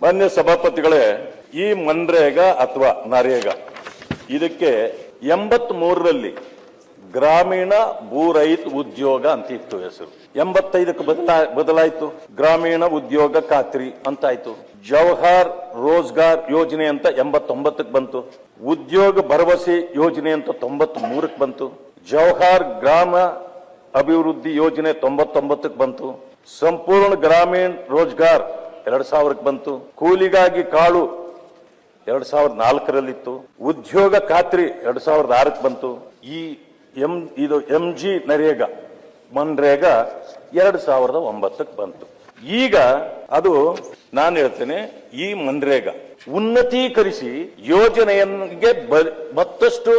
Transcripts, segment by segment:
ಮಾನ್ಯ ಸಭಾಪತಿಗಳೇ, ಈ ಮನ್ರೇಗಾ ಅಥವಾ ನರೇಗಾ ಇದಕ್ಕೆ 83ರಲ್ಲಿ ಗ್ರಾಮೀಣ ಭೂ ರೈತ ಉದ್ಯೋಗ ಅಂತ ಇತ್ತು ಹೆಸರು. 85ಕ್ಕೆ ಬದಲಾಯಿತು, ಗ್ರಾಮೀಣ ಉದ್ಯೋಗ ಖಾತ್ರಿ ಅಂತ ಆಯ್ತು. ಜವಾಹರ್ ರೋಜ್ಗಾರ್ ಯೋಜನೆ ಅಂತ 89ಕ್ಕೆ ಬಂತು. ಉದ್ಯೋಗ ಭರವಸೆ ಯೋಜನೆ ಅಂತ 93ಕ್ಕೆ ಬಂತು. ಜವಾಹರ್ ಗ್ರಾಮ ಅಭಿವೃದ್ಧಿ ಯೋಜನೆ 99ಕ್ಕೆ ಬಂತು. ಸಂಪೂರ್ಣ ಗ್ರಾಮೀಣ ರೋಜ್ಗಾರ್ 2000ಕ್ಕೆ ಬಂತು. ಕೂಲಿಗಾಗಿ ಕಾಳು 2004ರಲ್ಲಿತ್ತು. ಉದ್ಯೋಗ ಖಾತ್ರಿ 2006ಕ್ಕೆ ಬಂತು. ಇದು MG ನರೇಗಾ ಮನ್ರೇಗಾ 2009ಕ್ಕೆ ಬಂತು. ಈಗ ಅದು ನಾನು ಹೇಳ್ತೇನೆ, ಈ ಮನ್ರೇಗಾ ಉನ್ನತೀಕರಿಸಿ ಯೋಜನೆಯನ್ಗೆ ಮತ್ತಷ್ಟು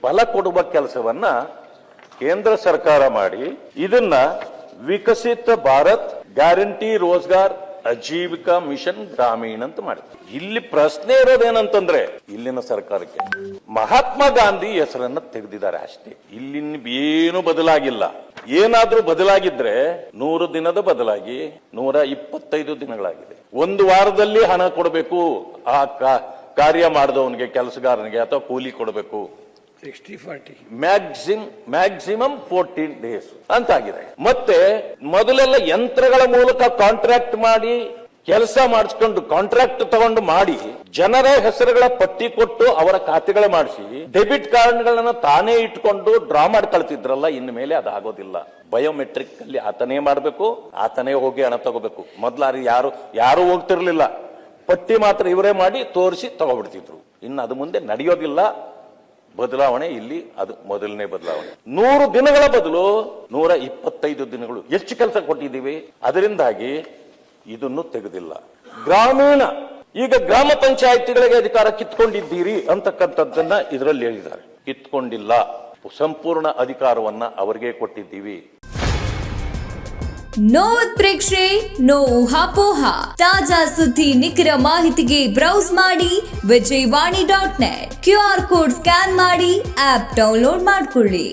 ಬಲ ಕೊಡುವ ಕೆಲಸವನ್ನ ಕೇಂದ್ರ ಸರ್ಕಾರ ಮಾಡಿ ಇದನ್ನ ವಿಕಸಿತ ಭಾರತ್ ಗ್ಯಾರಂಟಿ ರೋಜ್ಗಾರ್ ಆಜೀವಿಕಾ ಮಿಷನ್ ಗ್ರಾಮೀಣ ಅಂತ ಮಾಡಿದ್ರು. ಇಲ್ಲಿ ಪ್ರಶ್ನೆ ಇರೋದೇನಂತಂದ್ರೆ, ಇಲ್ಲಿನ ಸರ್ಕಾರಕ್ಕೆ ಮಹಾತ್ಮ ಗಾಂಧಿ ಹೆಸರನ್ನ ತೆಗೆದಿದ್ದಾರೆ ಅಷ್ಟೇ. ಇಲ್ಲಿನ ಏನು ಬದಲಾಗಿಲ್ಲ. ಏನಾದ್ರೂ ಬದಲಾಗಿದ್ರೆ 100 ದಿನದ ಬದಲಾಗಿ 125 ದಿನಗಳಾಗಿದೆ. ಒಂದು ವಾರದಲ್ಲಿ ಹಣ ಕೊಡಬೇಕು ಆ ಕಾರ್ಯ ಮಾಡಿದವನಿಗೆ, ಕೆಲಸಗಾರನಿಗೆ ಅಥವಾ ಕೂಲಿ ಕೊಡಬೇಕು. 60-40 ಮ್ಯಾಕ್ಸಿಮಮ್ 14 ಡೇಸ್ ಅಂತಾಗಿದೆ. ಮತ್ತೆ ಮೊದಲೆಲ್ಲ ಯಂತ್ರಗಳ ಮೂಲಕ ಕಾಂಟ್ರಾಕ್ಟ್ ಮಾಡಿ ಕೆಲಸ ಮಾಡಿಸ್ಕೊಂಡು ಕಾಂಟ್ರಾಕ್ಟ್ ತಗೊಂಡು ಮಾಡಿ ಜನರ ಹೆಸರುಗಳ ಪಟ್ಟಿ ಕೊಟ್ಟು ಅವರ ಖಾತೆಗಳ ಮಾಡಿಸಿ ಡೆಬಿಟ್ ಕಾರ್ಡ್ಗಳನ್ನ ತಾನೇ ಇಟ್ಕೊಂಡು ಡ್ರಾ ಮಾಡಿ ಕಳ್ತಿದ್ರಲ್ಲ. ಇನ್ನು ಮೇಲೆ ಅದಾಗೋದಿಲ್ಲ. ಬಯೋಮೆಟ್ರಿಕ್ ಅಲ್ಲಿ ಆತನೇ ಮಾಡಬೇಕು, ಆತನೇ ಹೋಗಿ ಹಣ ತಗೋಬೇಕು. ಮೊದ್ಲಾರಿ ಯಾರು ಹೋಗ್ತಿರ್ಲಿಲ್ಲ, ಪಟ್ಟಿ ಮಾತ್ರ ಇವರೇ ಮಾಡಿ ತೋರಿಸಿ ತಗೋಬಿಡ್ತಿದ್ರು. ಇನ್ನು ಅದು ಮುಂದೆ ನಡೆಯೋದಿಲ್ಲ. ಬದಲಾವಣೆ ಇಲ್ಲಿ ಅದು ಮೊದಲನೇ ಬದಲಾವಣೆ. 100 ದಿನಗಳ ಬದಲು 125 ದಿನಗಳು ಎಷ್ಟು ಕೆಲಸ ಕೊಟ್ಟಿದ್ದೀವಿ. ಅದರಿಂದಾಗಿ ಇದನ್ನು ತೆಗೆದಿಲ್ಲ. ಗ್ರಾಮೀಣ ಈಗ ಗ್ರಾಮ ಪಂಚಾಯಿತಿಗಳಿಗೆ ಅಧಿಕಾರ ಕಿತ್ಕೊಂಡಿದ್ದೀರಿ ಅಂತಕ್ಕಂಥದ್ದನ್ನ ಇದರಲ್ಲಿ ಹೇಳಿದ್ದಾರೆ. ಕಿತ್ಕೊಂಡಿಲ್ಲ, ಸಂಪೂರ್ಣ ಅಧಿಕಾರವನ್ನ ಅವರಿಗೆ ಕೊಟ್ಟಿದ್ದೀವಿ. ನೋ ಉತ್ಪ್ರೇಕ್ಷೆ, ನೋ ಊಹಾಪೋಹ. ತಾಜಾ ಸುದ್ದಿ ನಿಖರ ಮಾಹಿತಿಗೆ ಬ್ರೌಸ್ ಮಾಡಿ ವಿಜಯವಾಣಿ.net. QR ಕೋಡ್ ಸ್ಕ್ಯಾನ್ ಮಾಡಿ ಆಪ್ ಡೌನ್ಲೋಡ್ ಮಾಡಿಕೊಳ್ಳಿ.